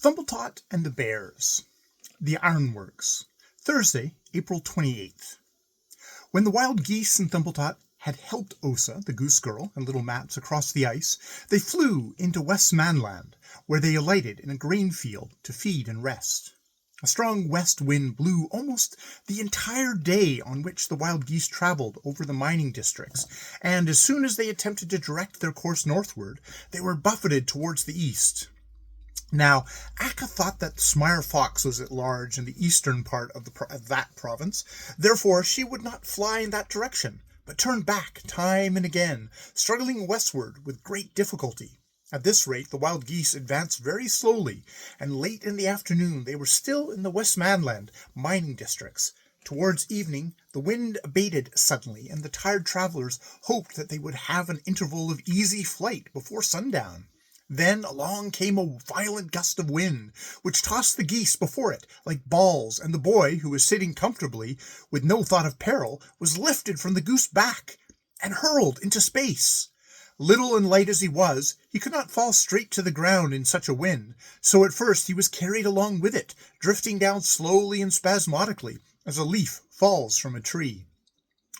Thmbtt and the Bears. The Ironworks. Thursday, April 28th. When the wild geese and Thmbtt had helped Osa, the goose girl, and little Maps across the ice, they flew into Westmanland, where they alighted in a grain field to feed and rest. A strong west wind blew almost the entire day on which the wild geese traveled over the mining districts, and as soon as they attempted to direct their course northward, they were buffeted towards the east. Now, Akka thought that Smyre Fox was at large in the eastern part of that province, therefore she would not fly in that direction, but turned back time and again, struggling westward with great difficulty. At this rate, the wild geese advanced very slowly, and late in the afternoon they were still in the Westmanland mining districts. Towards evening, the wind abated suddenly, and the tired travelers hoped that they would have an interval of easy flight before sundown. Then along came a violent gust of wind, which tossed the geese before it like balls, and the boy, who was sitting comfortably, with no thought of peril, was lifted from the goose back and hurled into space. Little and light as he was, he could not fall straight to the ground in such a wind, so at first he was carried along with it, drifting down slowly and spasmodically, as a leaf falls from a tree.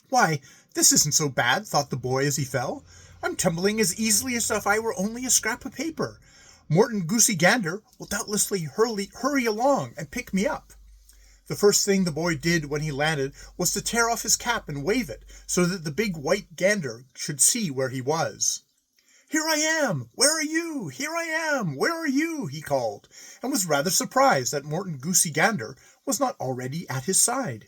"Why, this isn't so bad," thought the boy as he fell. "I'm tumbling as easily as if I were only a scrap of paper. Morton Goosey Gander will doubtlessly hurry along and pick me up." The first thing the boy did when he landed was to tear off his cap and wave it, so that the big white gander should see where he was. "Here I am! Where are you? Here I am! Where are you?" he called, and was rather surprised that Morton Goosey Gander was not already at his side.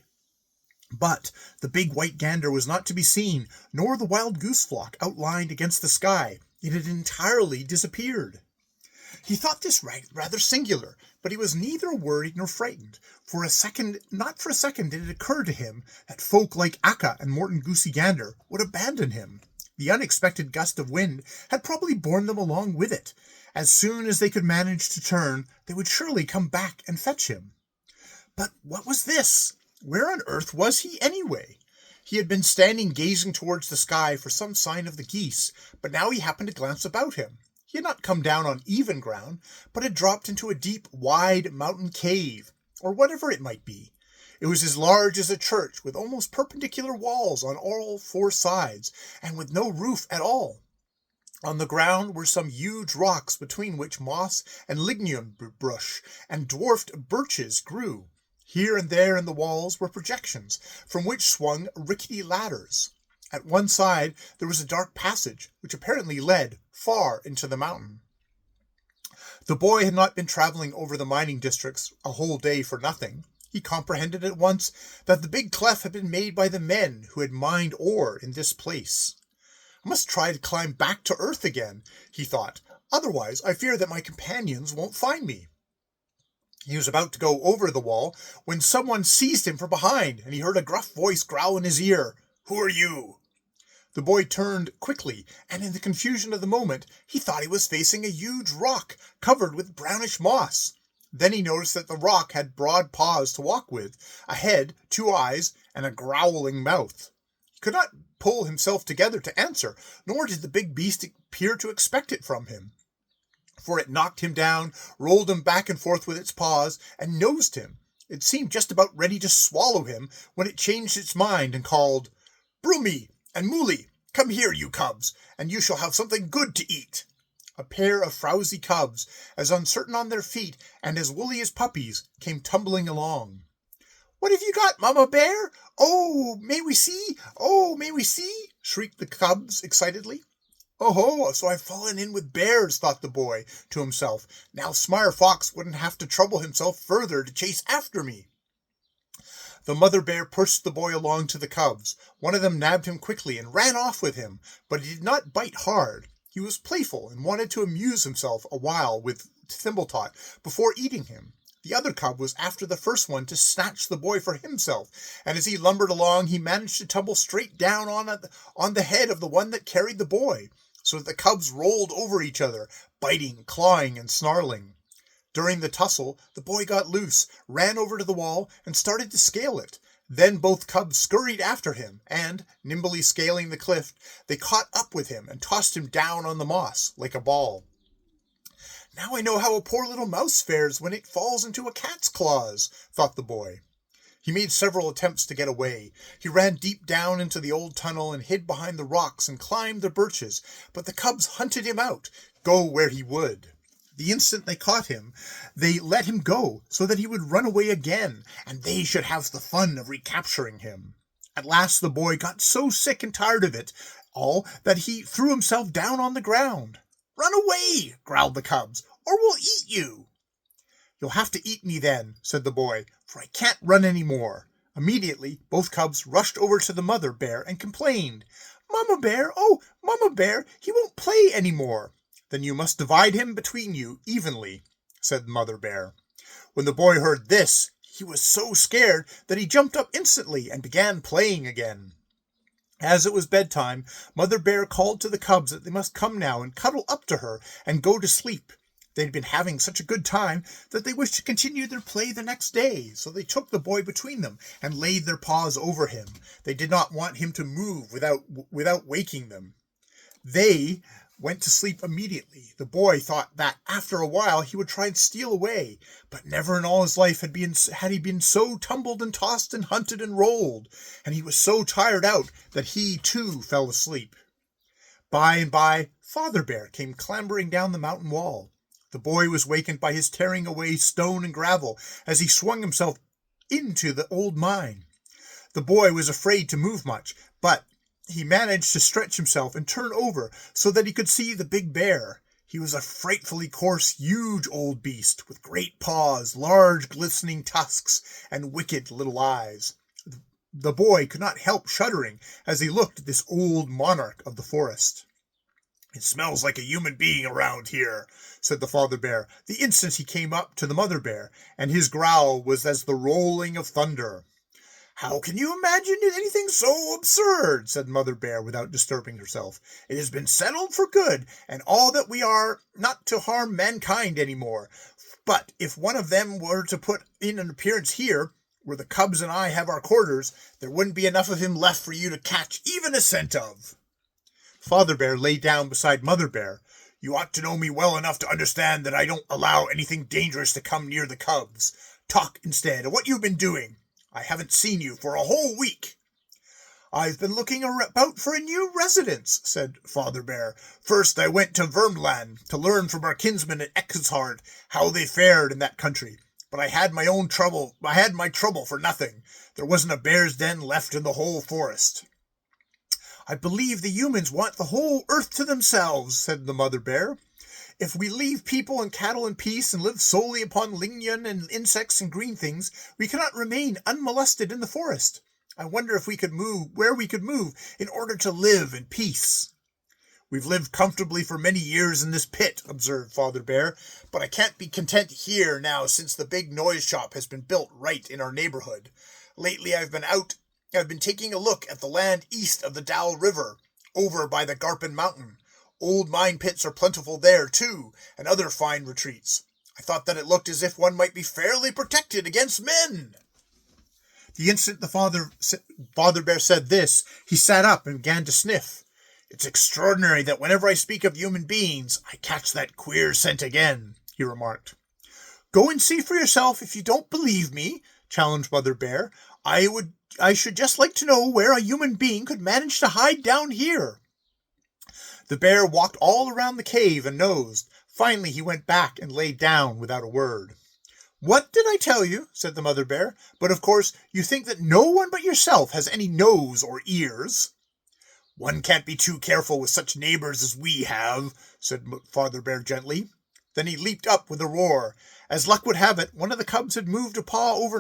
But the big white gander was not to be seen, nor the wild goose flock outlined against the sky. It had entirely disappeared. He thought this rather singular, but he was neither worried nor frightened. Not for a second did it occur to him that folk like Akka and Morton Goosey Gander would abandon him. The unexpected gust of wind had probably borne them along with it. As soon as they could manage to turn, they would surely come back and fetch him. But what was this? Where on earth was he, anyway? He had been standing gazing towards the sky for some sign of the geese, but now he happened to glance about him. He had not come down on even ground, but had dropped into a deep, wide mountain cave, or whatever it might be. It was as large as a church, with almost perpendicular walls on all four sides, and with no roof at all. On the ground were some huge rocks between which moss and lignum bush and dwarfed birches grew. Here and there in the walls were projections, from which swung rickety ladders. At one side there was a dark passage, which apparently led far into the mountain. The boy had not been traveling over the mining districts a whole day for nothing. He comprehended at once that the big cleft had been made by the men who had mined ore in this place. "I must try to climb back to earth again," he thought. "Otherwise I fear that my companions won't find me." He was about to go over the wall when someone seized him from behind, and he heard a gruff voice growl in his ear. "Who are you?" The boy turned quickly, and in the confusion of the moment, he thought he was facing a huge rock covered with brownish moss. Then he noticed that the rock had broad paws to walk with, a head, 2 eyes, and a growling mouth. He could not pull himself together to answer, nor did the big beast appear to expect it from him, for it knocked him down, rolled him back and forth with its paws, and nosed him. It seemed just about ready to swallow him when it changed its mind and called, "Broomy and Mooly, come here, you cubs, and you shall have something good to eat." A pair of frowsy cubs, as uncertain on their feet and as woolly as puppies, came tumbling along. "What have you got, Mama Bear? Oh, may we see? Oh, may we see?" shrieked the cubs excitedly. "Oh, so I've fallen in with bears," thought the boy to himself. "Now Smyre Fox wouldn't have to trouble himself further to chase after me." The mother bear pushed the boy along to the cubs. One of them nabbed him quickly and ran off with him, but he did not bite hard. He was playful and wanted to amuse himself a while with Thmbtt before eating him. The other cub was after the first one to snatch the boy for himself, and as he lumbered along he managed to tumble straight down on the head of the one that carried the boy, so that the cubs rolled over each other, biting, clawing, and snarling. During the tussle, the boy got loose, ran over to the wall, and started to scale it. Then both cubs scurried after him, and, nimbly scaling the cliff, they caught up with him and tossed him down on the moss like a ball. Now I know how a poor little mouse fares when it falls into a cat's claws, thought the boy. He made several attempts to get away. He ran deep down into the old tunnel and hid behind the rocks and climbed the birches, but the cubs hunted him out, go where he would. The instant they caught him, they let him go so that he would run away again, and they should have the fun of recapturing him. At last the boy got so sick and tired of it all that he threw himself down on the ground. "Run away," growled the cubs, "or we'll eat you." "You'll have to eat me then," said the boy, "for I can't run any more." Immediately, both cubs rushed over to the mother bear and complained. "Mama bear, oh, Mama bear, he won't play any more." "Then you must divide him between you evenly," said Mother Bear. When the boy heard this, he was so scared that he jumped up instantly and began playing again. As it was bedtime, Mother Bear called to the cubs that they must come now and cuddle up to her and go to sleep. They had been having such a good time that they wished to continue their play the next day, so they took the boy between them and laid their paws over him. They did not want him to move without waking them. They went to sleep immediately. The boy thought that after a while he would try and steal away, but never in all his life had he been so tumbled and tossed and hunted and rolled, and he was so tired out that he too fell asleep. By and by, Father Bear came clambering down the mountain wall. The boy was wakened by his tearing away stone and gravel as he swung himself into the old mine. The boy was afraid to move much, but he managed to stretch himself and turn over so that he could see the big bear. He was a frightfully coarse, huge old beast with great paws, large glistening tusks, and wicked little eyes. The boy could not help shuddering as he looked at this old monarch of the forest. "It smells like a human being around here," said the father bear, the instant he came up to the mother bear, and his growl was as the rolling of thunder. "How can you imagine anything so absurd?" said Mother Bear without disturbing herself. "It has been settled for good, and all that we are not to harm mankind any more. But if one of them were to put in an appearance here, where the cubs and I have our quarters, there wouldn't be enough of him left for you to catch even a scent of." Father Bear lay down beside Mother Bear. "You ought to know me well enough to understand that I don't allow anything dangerous to come near the cubs. Talk instead of what you've been doing. I haven't seen you for a whole week." "I've been looking about for a new residence," said Father Bear. "First I went to Wndrfl to learn from our kinsmen at Exhard how they fared in that country. But I had my trouble for nothing. There wasn't a bear's den left in the whole forest." "I believe the humans want the whole earth to themselves," said the Mother Bear. "If we leave people and cattle in peace and live solely upon lignon and insects and green things, we cannot remain unmolested in the forest. I wonder if we could move in order to live in peace." "We've lived comfortably for many years in this pit," observed Father Bear, "but I can't be content here now since the big noise shop has been built right in our neighborhood. Lately I've been taking a look at the land east of the Dal River, over by the Garpin Mountain. Old mine pits are plentiful there, too, and other fine retreats. I thought that it looked as if one might be fairly protected against men." The instant the Father Bear said this, he sat up and began to sniff. "It's extraordinary that whenever I speak of human beings, I catch that queer scent again," he remarked. "Go and see for yourself if you don't believe me," challenged Mother Bear. I should just like to know where a human being could manage to hide down here." The bear walked all around the cave and nosed. Finally he went back and lay down without a word. "What did I tell you?" said the Mother Bear. "But of course you think that no one but yourself has any nose or ears." "One can't be too careful with such neighbors as we have," said Father Bear gently. Then he leaped up with a roar. As luck would have it, one of the cubs had moved a paw over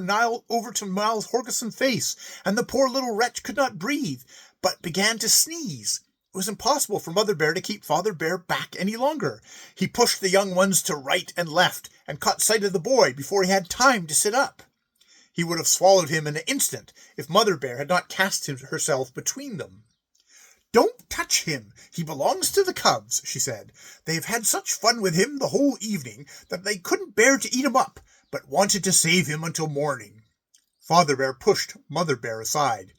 to Miles Horgeson's face, and the poor little wretch could not breathe, but began to sneeze. It was impossible for Mother Bear to keep Father Bear back any longer. He pushed the young ones to right and left, and caught sight of the boy before he had time to sit up. He would have swallowed him in an instant if Mother Bear had not cast herself between them. "Don't touch him. He belongs to the cubs," she said. "They have had such fun with him the whole evening that they couldn't bear to eat him up, but wanted to save him until morning." Father Bear pushed Mother Bear aside.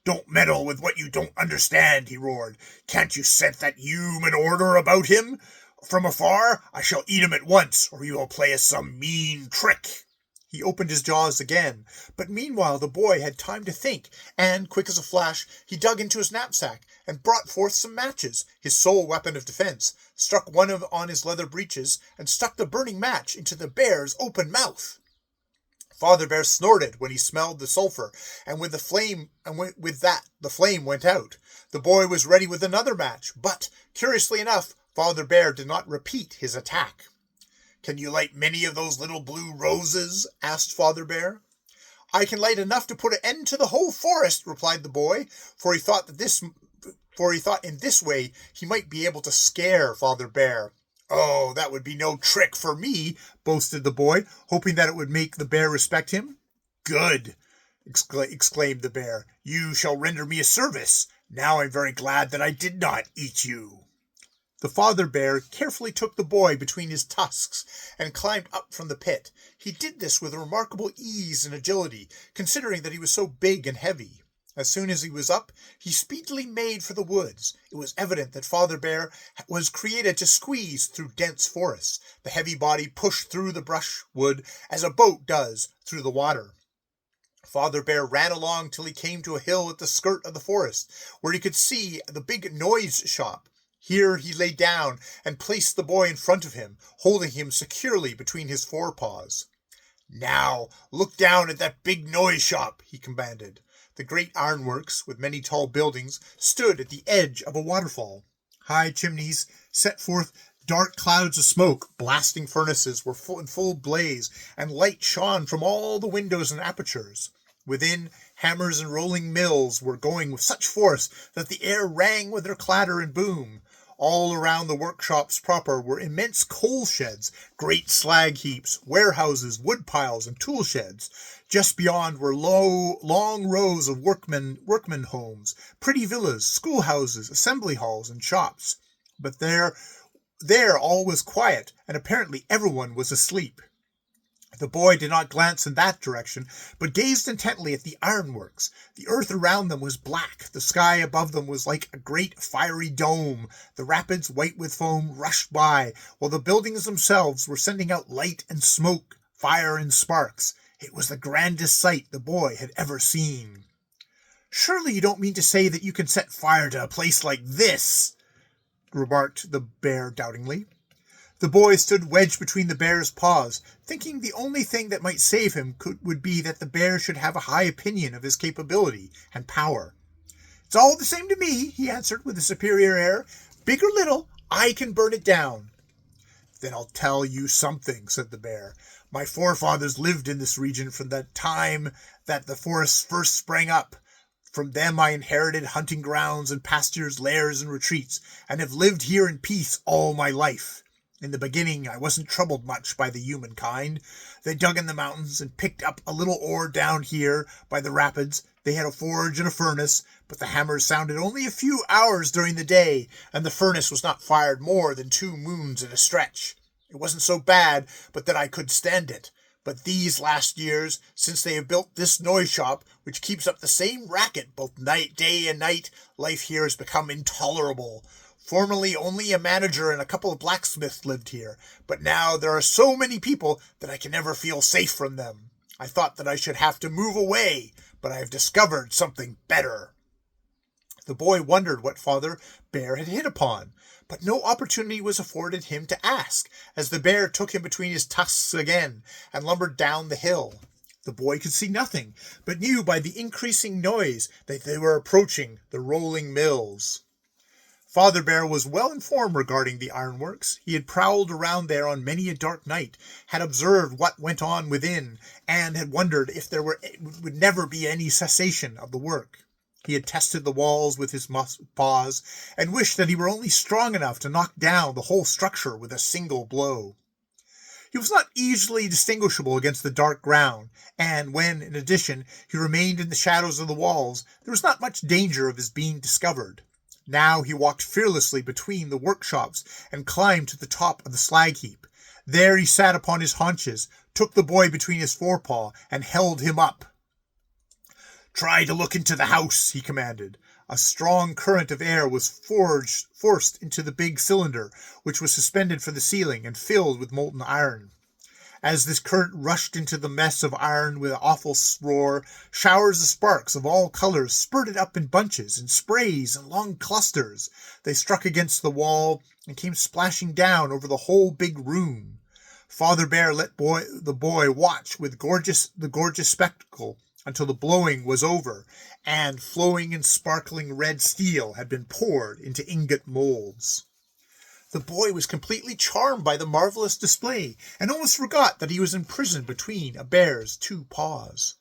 "Don't meddle with what you don't understand," he roared. "Can't you scent that human odor about him? From afar, I shall eat him at once, or he will play us some mean trick." He opened his jaws again, but meanwhile the boy had time to think, and, quick as a flash, he dug into his knapsack and brought forth some matches, his sole weapon of defense, struck one on his leather breeches, and stuck the burning match into the bear's open mouth. Father Bear snorted when he smelled the sulphur, and with that the flame went out. The boy was ready with another match, but, curiously enough, Father Bear did not repeat his attack. "Can you light many of those little blue roses?" asked Father Bear. "I can light enough to put an end to the whole forest," replied the boy, for he thought in this way he might be able to scare Father Bear. "Oh, that would be no trick for me," boasted the boy, hoping that it would make the bear respect him. "Good," exclaimed the bear. "You shall render me a service. Now I'm very glad that I did not eat you." The father bear carefully took the boy between his tusks and climbed up from the pit. He did this with remarkable ease and agility, considering that he was so big and heavy. As soon as he was up, he speedily made for the woods. It was evident that Father Bear was created to squeeze through dense forests. The heavy body pushed through the brushwood as a boat does through the water. Father Bear ran along till he came to a hill at the skirt of the forest, where he could see the big noise shop. Here he lay down and placed the boy in front of him, holding him securely between his forepaws. "Now, look down at that big noise shop," he commanded. The great ironworks, with many tall buildings, stood at the edge of a waterfall. High chimneys set forth dark clouds of smoke. Blasting furnaces were in full blaze, and light shone from all the windows and apertures. Within, hammers and rolling mills were going with such force that the air rang with their clatter and boom. All around the workshops proper were immense coal sheds, great slag heaps, warehouses, wood piles, and tool sheds. Just beyond were long rows of workmen homes, pretty villas, schoolhouses, assembly halls, and shops. But there all was quiet, and apparently everyone was asleep. The boy did not glance in that direction, but gazed intently at the ironworks. The earth around them was black. The sky above them was like a great fiery dome. The rapids, white with foam, rushed by, while the buildings themselves were sending out light and smoke, fire and sparks. It was the grandest sight the boy had ever seen. "Surely you don't mean to say that you can set fire to a place like this?" remarked the bear doubtingly. The boy stood wedged between the bear's paws, thinking the only thing that might save him would be that the bear should have a high opinion of his capability and power. "It's all the same to me," he answered with a superior air. "Big or little, I can burn it down." "Then I'll tell you something," said the bear. "My forefathers lived in this region from the time that the forests first sprang up. From them I inherited hunting grounds and pastures, lairs and retreats, and have lived here in peace all my life. In the beginning, I wasn't troubled much by the humankind. They dug in the mountains and picked up a little ore down here by the rapids. They had a forge and a furnace, but the hammers sounded only a few hours during the day, and the furnace was not fired more than 2 moons at a stretch. It wasn't so bad but that I could stand it. But these last years, since they have built this noise shop, which keeps up the same racket both day and night, life here has become intolerable. Formerly only a manager and a couple of blacksmiths lived here, but now there are so many people that I can never feel safe from them. I thought that I should have to move away, but I have discovered something better." The boy wondered what Father Bear had hit upon, but no opportunity was afforded him to ask, as the bear took him between his tusks again and lumbered down the hill. The boy could see nothing, but knew by the increasing noise that they were approaching the rolling mills. Father Bear was well informed regarding the ironworks. He had prowled around there on many a dark night, had observed what went on within, and had wondered if there would never be any cessation of the work. He had tested the walls with his paws, and wished that he were only strong enough to knock down the whole structure with a single blow. He was not easily distinguishable against the dark ground, and when, in addition, he remained in the shadows of the walls, there was not much danger of his being discovered. Now he walked fearlessly between the workshops and climbed to the top of the slag heap. There he sat upon his haunches, took the boy between his forepaw, and held him up. "Try to look into the house," he commanded. A strong current of air was forced into the big cylinder, which was suspended from the ceiling and filled with molten iron. As this current rushed into the mess of iron with an awful roar, showers of sparks of all colors spurted up in bunches and sprays and long clusters. They struck against the wall and came splashing down over the whole big room. Father Bear let the boy watch with the gorgeous spectacle until the blowing was over, and flowing and sparkling red steel had been poured into ingot molds. The boy was completely charmed by the marvelous display, and almost forgot that he was imprisoned between a bear's two paws.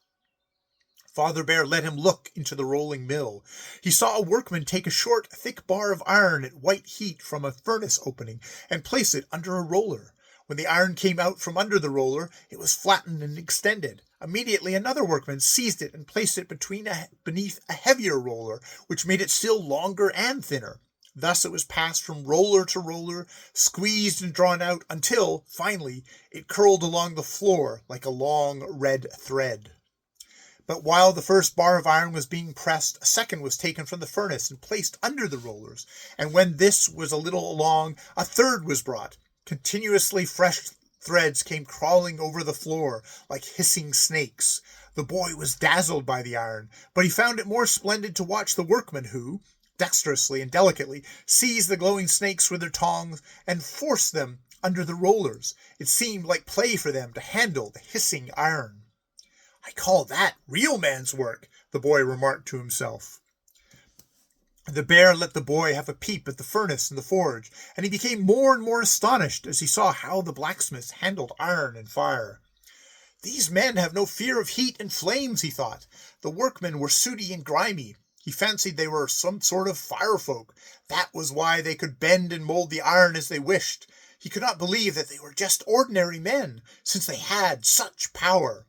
Father Bear let him look into the rolling mill. He saw a workman take a short, thick bar of iron at white heat from a furnace opening and place it under a roller. When the iron came out from under the roller, it was flattened and extended. Immediately another workman seized it and placed it beneath a heavier roller, which made it still longer and thinner. Thus it was passed from roller to roller, squeezed and drawn out, until, finally, it curled along the floor like a long red thread. But while the first bar of iron was being pressed, a second was taken from the furnace and placed under the rollers, and when this was a little along, a third was brought. Continuously fresh threads came crawling over the floor like hissing snakes. The boy was dazzled by the iron, but he found it more splendid to watch the workmen who, dexterously and delicately, seized the glowing snakes with their tongs and forced them under the rollers. It seemed like play for them to handle the hissing iron. "I call that real man's work," the boy remarked to himself. The bear let the boy have a peep at the furnace and the forge, and he became more and more astonished as he saw how the blacksmiths handled iron and fire. "These men have no fear of heat and flames," he thought. The workmen were sooty and grimy. He fancied they were some sort of fire folk. That was why they could bend and mold the iron as they wished. He could not believe that they were just ordinary men, since they had such power.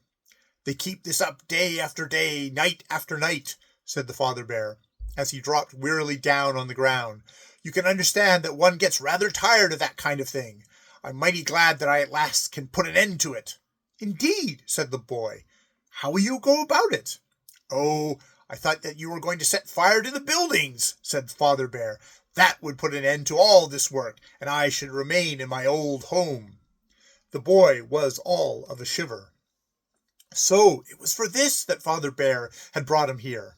"They keep this up day after day, night after night," said the Father Bear, as he dropped wearily down on the ground. "You can understand that one gets rather tired of that kind of thing. I'm mighty glad that I at last can put an end to it." "Indeed," said the boy. "How will you go about it?" "Oh, I thought that you were going to set fire to the buildings," said Father Bear. "That would put an end to all this work, and I should remain in my old home." The boy was all of a shiver. So it was for this that Father Bear had brought him here.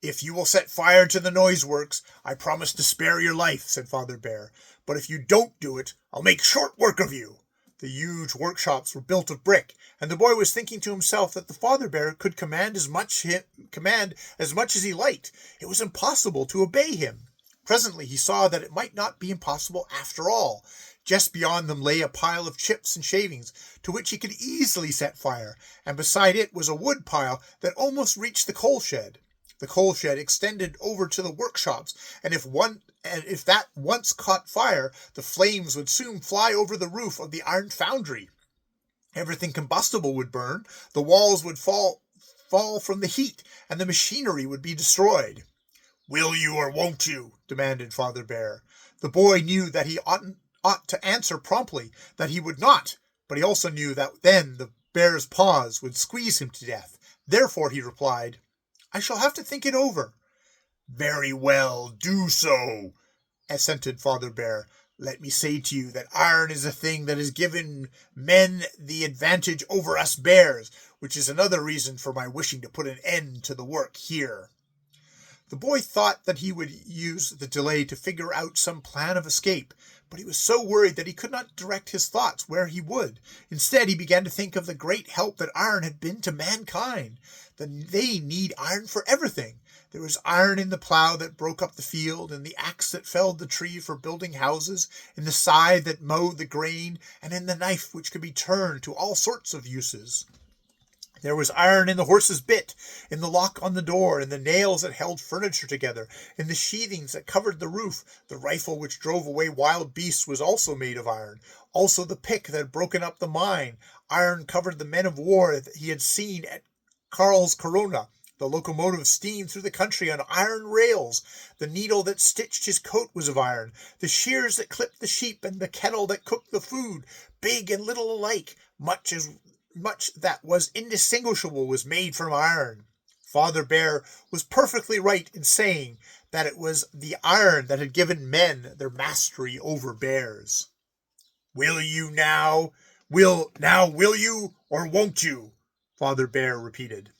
"If you will set fire to the noise works, I promise to spare your life," said Father Bear. "But if you don't do it, I'll make short work of you." The huge workshops were built of brick, and the boy was thinking to himself that the Father Bear could command as much as he liked. It was impossible to obey him. Presently he saw that it might not be impossible after all. Just beyond them lay a pile of chips and shavings, to which he could easily set fire, and beside it was a wood pile that almost reached the coal shed. The coal shed extended over to the workshops, and if that once caught fire, the flames would soon fly over the roof of the iron foundry. Everything combustible would burn, the walls would fall from the heat, and the machinery would be destroyed. "Will you or won't you?" demanded Father Bear. The boy knew that he ought to answer promptly that he would not, but he also knew that then the bear's paws would squeeze him to death. Therefore he replied, "I shall have to think it over." "Very well, do so," assented Father Bear. "Let me say to you that iron is a thing that has given men the advantage over us bears, which is another reason for my wishing to put an end to the work here." The boy thought that he would use the delay to figure out some plan of escape, but he was so worried that he could not direct his thoughts where he would. Instead, he began to think of the great help that iron had been to mankind. They need iron for everything. There was iron in the plow that broke up the field, in the axe that felled the tree for building houses, in the scythe that mowed the grain, and in the knife which could be turned to all sorts of uses. There was iron in the horse's bit, in the lock on the door, in the nails that held furniture together, in the sheathings that covered the roof. The rifle which drove away wild beasts was also made of iron. Also the pick that had broken up the mine. Iron covered the men of war that he had seen at Karl's Corona. The locomotive steamed through the country on iron rails. The needle that stitched his coat was of iron. The shears that clipped the sheep and the kettle that cooked the food, big and little alike, much that was indistinguishable, was made from iron. Father Bear was perfectly right in saying that it was the iron that had given men their mastery over bears. "Will you now? Will you, or won't you?" Father Bear repeated.